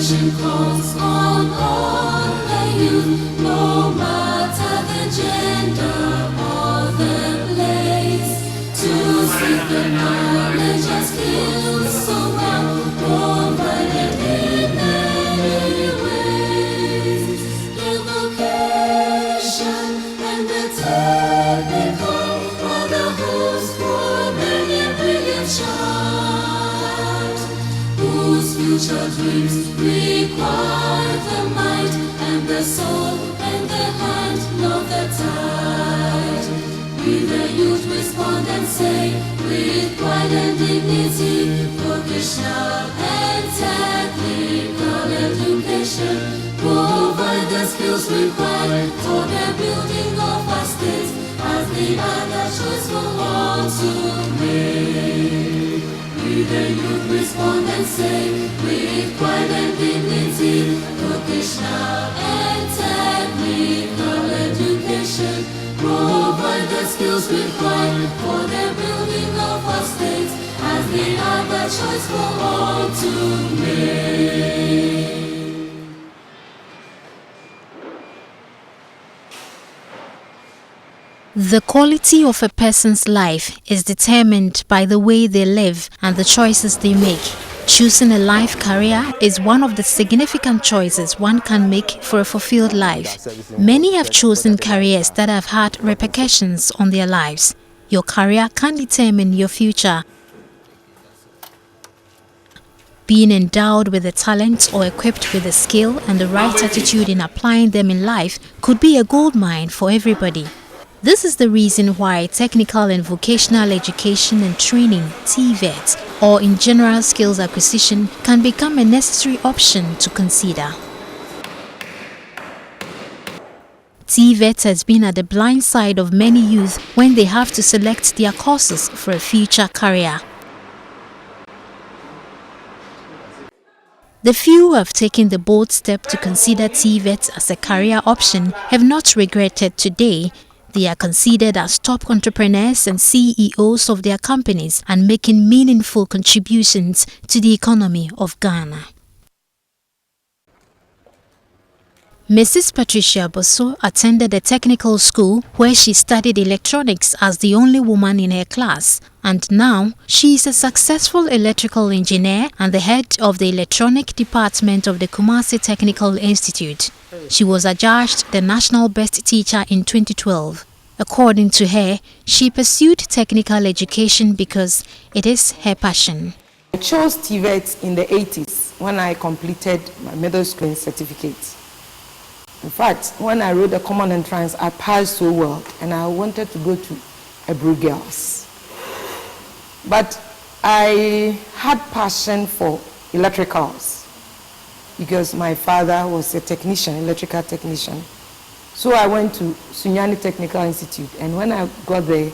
Education calls on all the youth, no matter the gender or the place, to seek the knowledge and skills so well provided in many ways. The vocation and the technical are the host for many a brilliant child, whose future dreams require the might and the soul and the hand of the tide. We the youth respond and say with pride and dignity, vocational and technical education provide the skills required for the building of our state as the other choice for all to make. We the youth respond and say with pride and dignity, vocational and technical education provide the skills required for the building of our state as the other choice for all to make. The quality of a person's life is determined by the way they live and the choices they make. Choosing a life career is one of the significant choices one can make for a fulfilled life. Many have chosen careers that have had repercussions on their lives. Your career can determine your future. Being endowed with a talent or equipped with a skill and the right attitude in applying them in life could be a goldmine for everybody. This is the reason why technical and vocational education and training, TVET, or in general skills acquisition can become a necessary option to consider. TVET has been at the blind side of many youth when they have to select their courses for a future career. The few who have taken the bold step to consider TVET as a career option have not regretted today. They are considered as top entrepreneurs and CEOs of their companies and making meaningful contributions to the economy of Ghana. Mrs. Patricia Bosso attended a technical school where she studied electronics as the only woman in her class, and now she is a successful electrical engineer and the head of the electronic department of the Kumasi Technical Institute. She was adjudged the National Best Teacher in 2012. According to her, she pursued technical education because it is her passion. I chose TVET in the 80s when I completed my middle school certificate. In fact, when I wrote the common entrance, I passed so well, and I wanted to go to Ebru Girls. But I had passion for electricals because my father was a technician, electrical technician. So I went to Sunyani Technical Institute, and when I got there,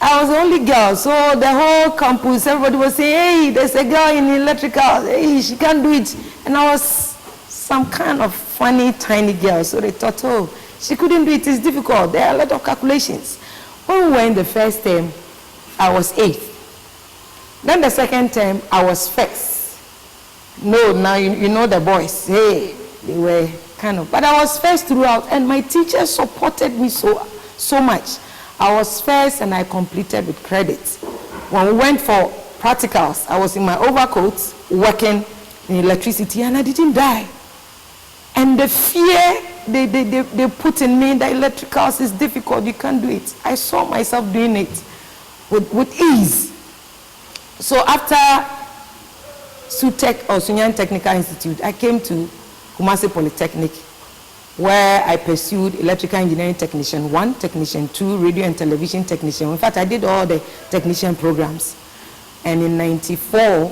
I was the only girl. So the whole campus, everybody was saying, "Hey, there's a girl in electrical. Hey, she can't do it." And I was some kind of funny, tiny girl. So they thought, "Oh, she couldn't do it. It's difficult. There are a lot of calculations." When we were in the first term, I was 8th. Then the second term, I was first. No, now you know the boys. Hey, they were kind of. But I was first throughout, and my teacher supported me so much. I was first, and I completed with credits. When we went for practicals, I was in my overcoat working in electricity, and I didn't die. And the fear they put in me that electricals is difficult, you can't do it. I saw myself doing it with ease. So after SUTEC or Sunyan Technical Institute, I came to Kumasi Polytechnic, where I pursued electrical engineering technician 1, technician 2, radio and television technician. In fact, I did all the technician programs. And in '94,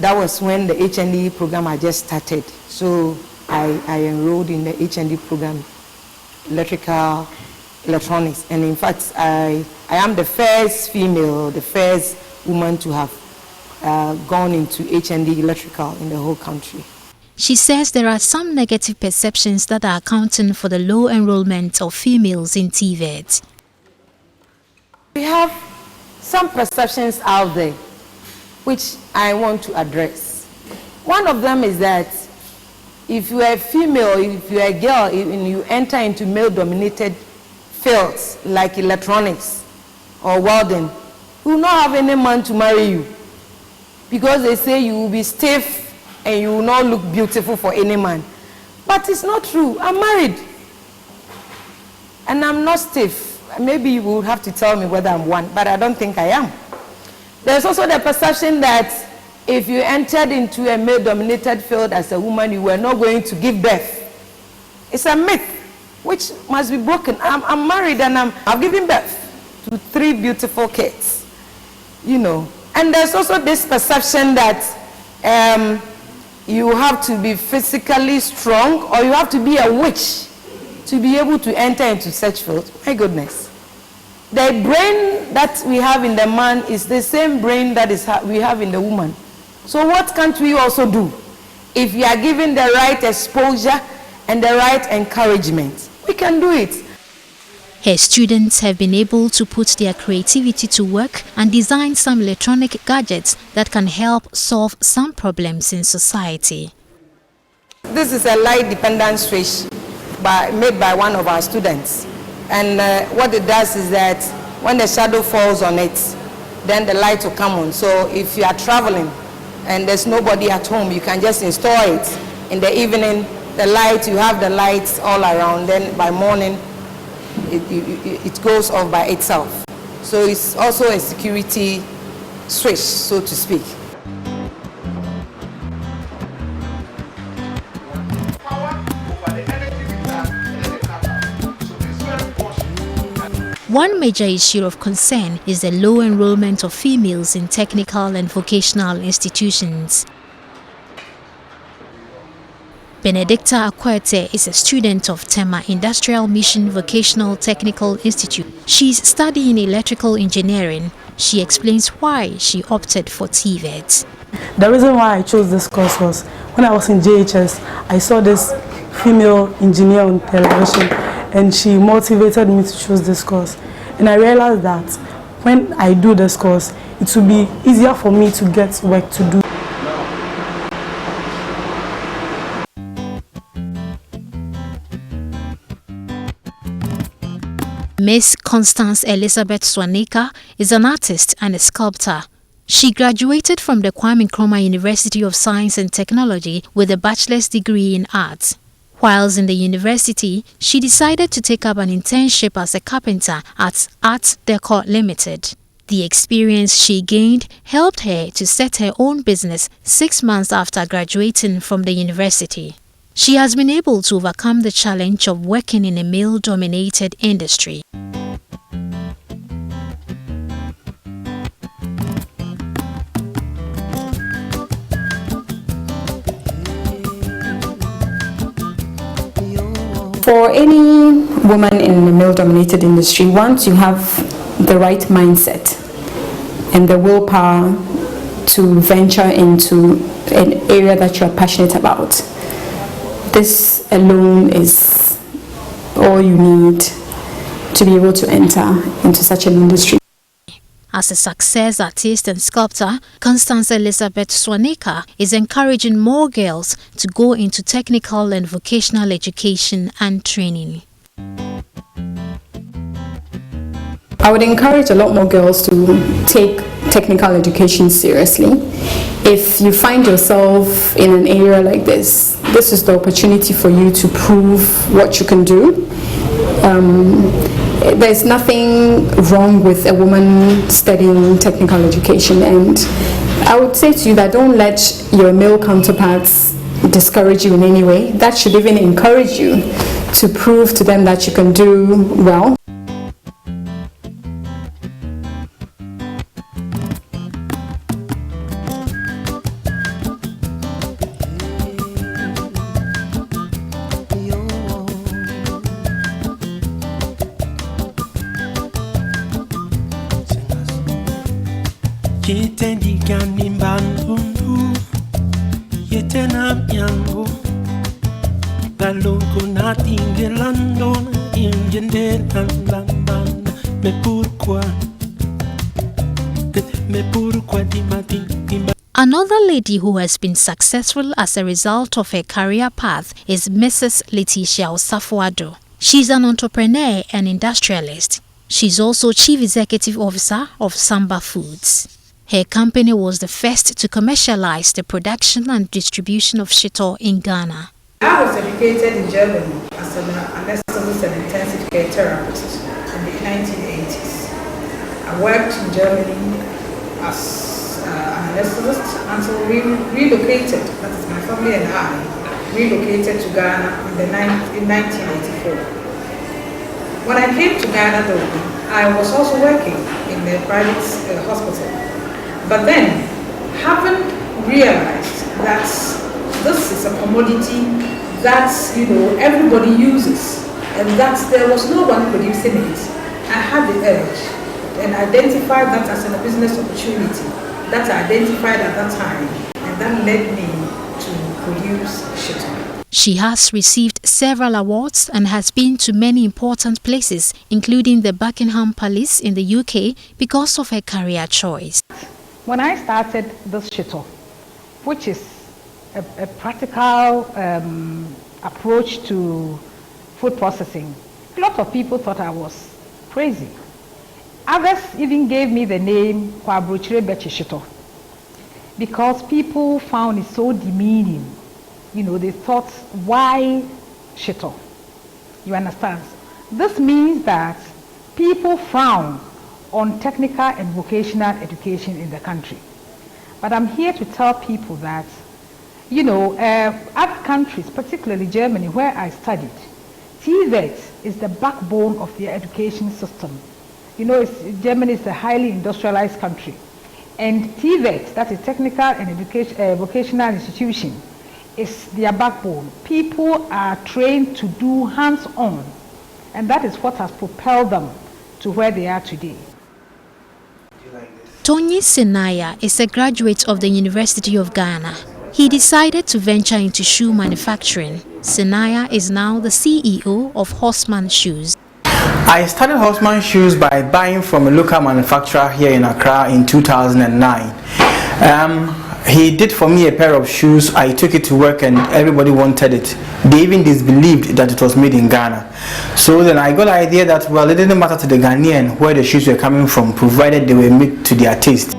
that was when the HND program had just started. So I enrolled in the HND program, electronics. And in fact, I am the first female, the first woman to have gone into HND electrical in the whole country. She says there are some negative perceptions that are accounting for the low enrollment of females in TVET. We have some perceptions out there which I want to address. One of them is that if you are a female, if you are a girl, and you enter into male-dominated fields like electronics or welding, you will not have any man to marry you, because they say you will be stiff and you will not look beautiful for any man. But it's not true. I'm married and I'm not stiff. Maybe you will have to tell me whether I'm one, but I don't think I am. There's also the perception that if you entered into a male-dominated field as a woman, you were not going to give birth. It's a myth which must be broken. I'm married and I've given birth to 3 beautiful kids, you know. And there's also this perception that you have to be physically strong or you have to be a witch to be able to enter into such fields. My goodness. The brain that we have in the man is the same brain that we have in the woman. So what can't we also do? If you are given the right exposure and the right encouragement, we can do it. Her students have been able to put their creativity to work and design some electronic gadgets that can help solve some problems in society. This is a light-dependent switch made by one of our students. And what it does is that when the shadow falls on it, then the light will come on. So if you are traveling and there's nobody at home, you can just install it. In the evening, you have the lights all around. Then by morning, it goes off by itself. So it's also a security switch, so to speak. One major issue of concern is the low enrollment of females in technical and vocational institutions. Benedicta Akwete is a student of Tema Industrial Mission Vocational Technical Institute. She's studying electrical engineering. She explains why she opted for TVET. The reason why I chose this course was when I was in JHS, I saw this female engineer on television and she motivated me to choose this course. And I realized that when I do this course, it will be easier for me to get work to do. Miss Constance Elizabeth Swanika is an artist and a sculptor. She graduated from the Kwame Nkrumah University of Science and Technology with a bachelor's degree in art. Whilst in the university, she decided to take up an internship as a carpenter at Art Decor Limited. The experience she gained helped her to set her own business 6 months after graduating from the university. She has been able to overcome the challenge of working in a male-dominated industry. For any woman in a male-dominated industry, once you have the right mindset and the willpower to venture into an area that you're passionate about, this alone is all you need to be able to enter into such an industry. As a success artist and sculptor, Constance Elizabeth Swanika is encouraging more girls to go into technical and vocational education and training. I would encourage a lot more girls to take technical education seriously. If you find yourself in an area like this is the opportunity for you to prove what you can do. There's nothing wrong with a woman studying technical education, and I would say to you that don't let your male counterparts discourage you in any way. That should even encourage you to prove to them that you can do well. Another lady who has been successful as a result of her career path is Mrs. Letitia Osafuado. She's an entrepreneur and industrialist. She's also Chief Executive Officer of Samba Foods. Her company was the first to commercialize the production and distribution of shito in Ghana. I was educated in Germany as an anesthetist and intensive care therapist in the 1980s. I worked in Germany as an anesthetist until we relocated, that is my family and I, relocated to Ghana in 1984. When I came to Ghana though, I was also working in a private hospital. But then, having realized that this is a commodity that everybody uses, and that there was no one producing it, I had the urge and identified that as a business opportunity that I identified at that time, and that led me to produce shito. She has received several awards and has been to many important places, including the Buckingham Palace in the UK, because of her career choice. When I started this shito, which is a practical approach to food processing, a lot of people thought I was crazy. Others even gave me the name Kwabrochire Bechi Shito because people found it so demeaning. They thought, why shito? You understand? This means that people frown on technical and vocational education in the country. But I'm here to tell people that, other countries, particularly Germany, where I studied, TVET is the backbone of their education system. Germany is a highly industrialized country. And TVET, that is Technical and Vocational Institution, is their backbone. People are trained to do hands-on, and that is what has propelled them to where they are today. Tony Senaya is a graduate of the University of Ghana. He decided to venture into shoe manufacturing. Senaya is now the CEO of Horseman Shoes. I started Horseman Shoes by buying from a local manufacturer here in Accra in 2009. He did for me a pair of shoes. I took it to work and everybody wanted it. They even disbelieved that it was made in Ghana. So then I got the idea that, well, it didn't matter to the Ghanaian where the shoes were coming from, provided they were made to their taste.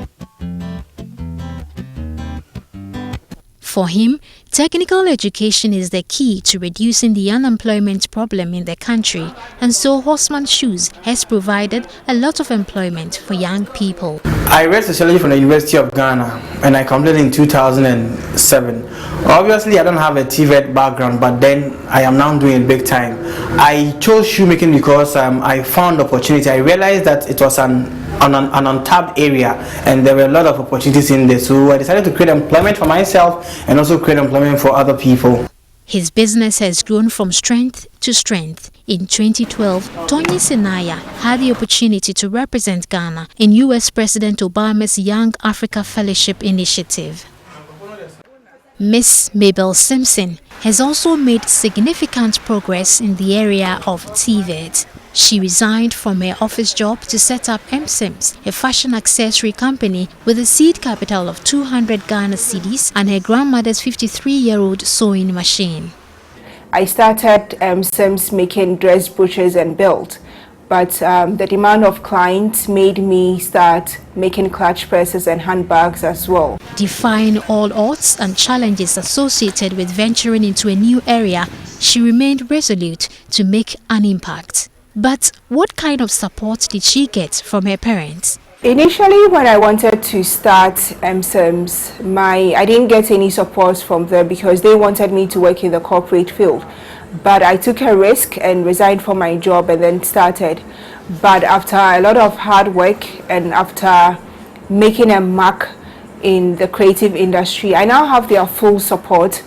For him, technical education is the key to reducing the unemployment problem in the country, and so Horseman Shoes has provided a lot of employment for young people. I read sociology from the University of Ghana and I completed in 2007. Obviously, I don't have a TVET background, but then I am now doing it big time. I chose shoemaking because I found opportunity. I realized that it was an untapped area and there were a lot of opportunities in there. So I decided to create employment for myself and also create employment for other people. His business has grown from strength to strength. In 2012, Tony Senaya had the opportunity to represent Ghana in US President Obama's Young Africa Fellowship Initiative. Miss Mabel Simpson has also made significant progress in the area of TVET. She resigned from her office job to set up MSIMS, a fashion accessory company with a seed capital of 200 Ghana cedis and her grandmother's 53-year-old sewing machine. I started MSIMS making dress brooches and belts, but the demand of clients made me start making clutch presses and handbags as well. Defying all odds and challenges associated with venturing into a new area, she remained resolute to make an impact. But what kind of support did she get from her parents? Initially, when I wanted to start MSIMS, I didn't get any support from them because they wanted me to work in the corporate field. But I took a risk and resigned from my job and then started. But after a lot of hard work and after making a mark in the creative industry, I now have their full support,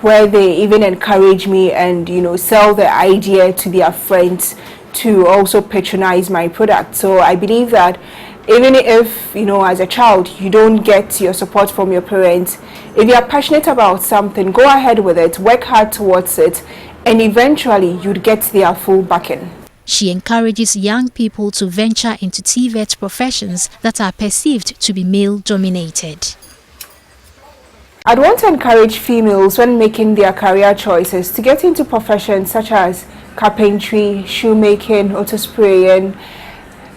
where they even encourage me and sell the idea to their friends to also patronize my product. So I believe that even if as a child you don't get your support from your parents, if you are passionate about something, go ahead with it, work hard towards it, and eventually you'd get their full backing. She encourages young people to venture into TVET professions that are perceived to be male-dominated. I'd want to encourage females when making their career choices to get into professions such as carpentry, shoemaking, auto spraying,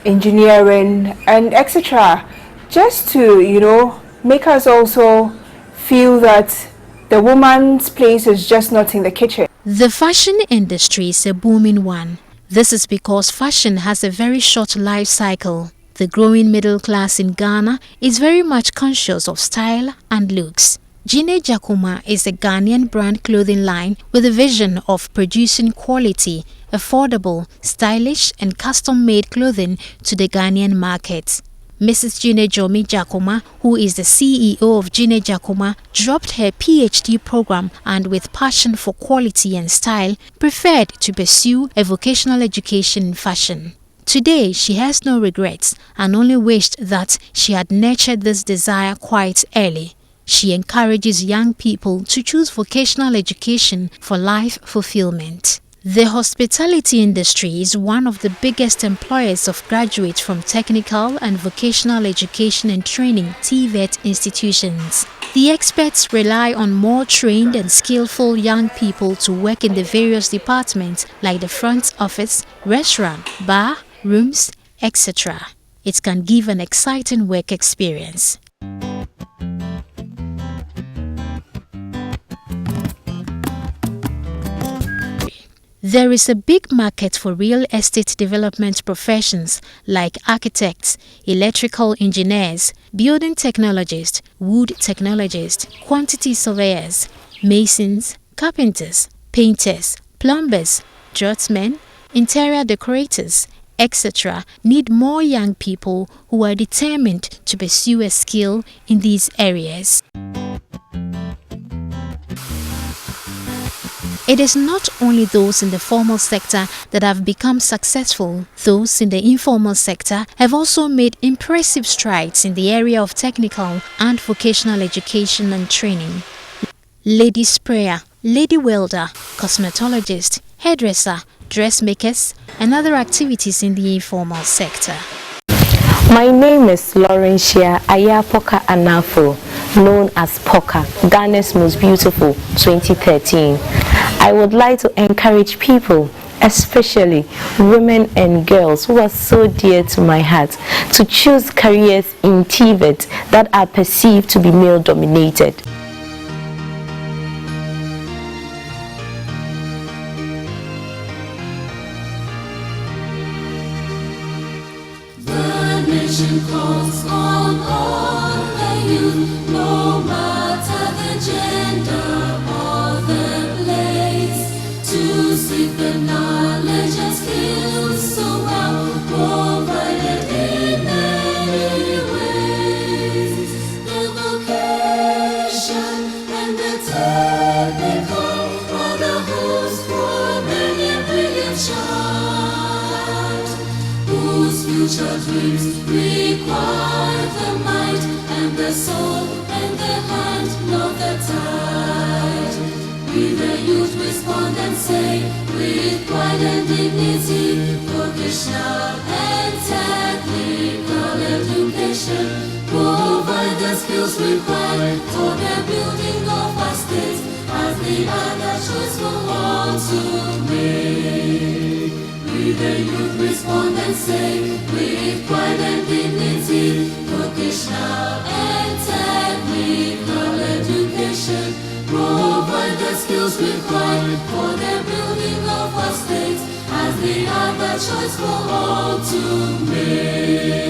engineering, and etc. Just to, make us also feel that the woman's place is just not in the kitchen. The fashion industry is a booming one. This is because fashion has a very short life cycle. The growing middle class in Ghana is very much conscious of style and looks. Gine Jakuma is a Ghanaian brand clothing line with a vision of producing quality, affordable, stylish and custom-made clothing to the Ghanaian market. Mrs. Gine Jomi Jakuma, who is the CEO of Gine Jakuma, dropped her PhD program and with passion for quality and style, preferred to pursue a vocational education in fashion. Today, she has no regrets and only wished that she had nurtured this desire quite early. She encourages young people to choose vocational education for life fulfillment. The hospitality industry is one of the biggest employers of graduates from technical and vocational education and training (TVET) institutions. The experts rely on more trained and skillful young people to work in the various departments like the front office, restaurant, bar, rooms, etc. It can give an exciting work experience. There is a big market for real estate development professions like architects, electrical engineers, building technologists, wood technologists, quantity surveyors, masons, carpenters, painters, plumbers, draftsmen, interior decorators, etc. need more young people who are determined to pursue a skill in these areas. It is not only those in the formal sector that have become successful. Those in the informal sector have also made impressive strides in the area of technical and vocational education and training. Lady sprayer, lady welder, cosmetologist, hairdresser, dressmakers, and other activities in the informal sector. My name is Laurentia Ayapoka Anafo, known as Poka, Ghana's Most Beautiful 2013. I would like to encourage people, especially women and girls who are so dear to my heart, to choose careers in TVET that are perceived to be male-dominated. The nation calls on all the youth, no matter the gender or the place, to seek the knowledge and skills so well provided in many ways. The vocation and the technical are the host for many a brilliant child, whose future dreams require the might and the soul and the hand of the tide. We the youth respond and say with pride and dignity, vocational and technical education provide the skills required for the building of our state as the other choice for all to make. We the youth respond and say with pride and dignity, vocational and technical education provide the skills required for the building of our state as the other choice for all to make.